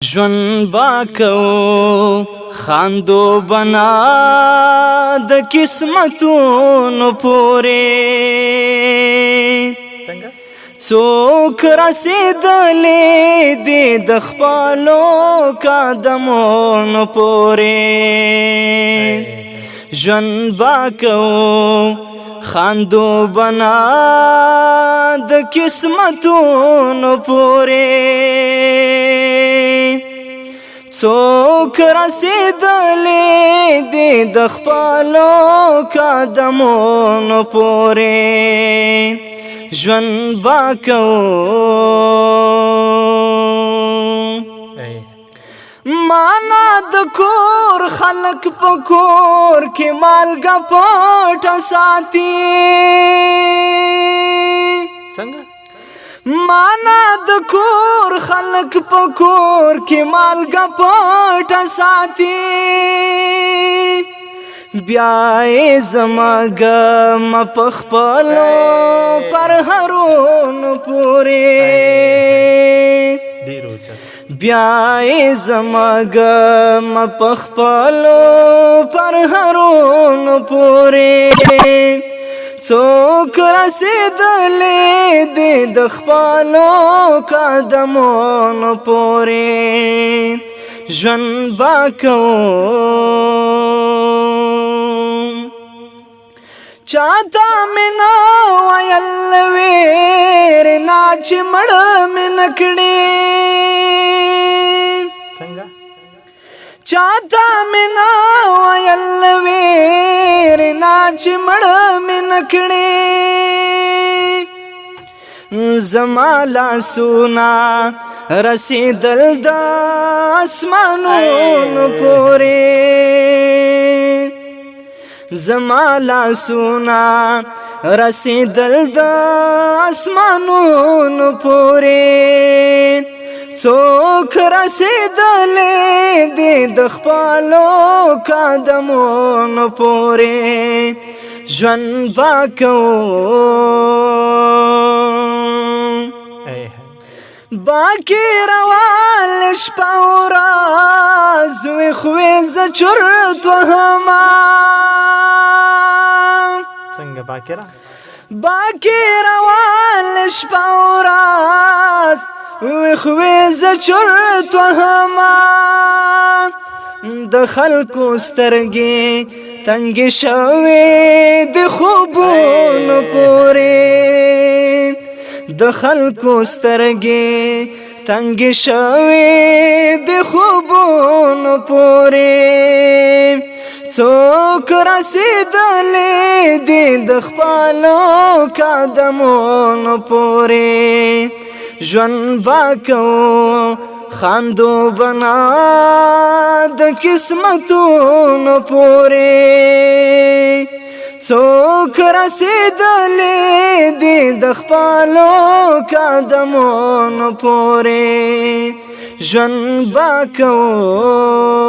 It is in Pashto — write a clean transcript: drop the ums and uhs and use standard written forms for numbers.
ژوند با کو خاندو بنا د قسمتونو پورې څوک رسېدلې دي د خپلو قدمونو پورې ژوند با کو خاندو بنا د قسمتونو پورې څوک رسېدلې دي د خپلو قدمونو پورې ژوند با کوو مانا د کور خلق په کور کې مالګه پټه ساتي څنګه مانا د کور خلق په کور کې مالګه پټه ساتي بیا یې زما غم په خپلو پرهرونو پورې بیا یې زما غم په خپلو پرهرونو پورې څوک رسېدلې دي د خپلو قدمونو پورې ژوند با کوو چاته مې نه ویل ویرنا چې مړه مې نه کړې چاته مې نه ویل ویرنا چې مړه مې نه کړې زما لاسونه رسېدل د اسمانونو پورې زما لاسونه رسېدل د اسمانونو پورې څوک رسېدلې دي د خپلو قدمونو پورې ژوند با کوو باقي روان شپه ورځ وي خوې زه چرت وهمه څنګه باقي روان شپه ورځ وي خوې زه چرت وهمه د خلکو سترګې تنګې شوې د خوبونو پورې د خلکو سترګې تنګې شوې د خوبونو پورې څوک رسېدلې دي د خپلو قدمونو پورې ژوند با کوو خاندو بنا د قسمتونو پورې څوک رسېدلې دي د خپلو قدمونو پورې ژوند با کوو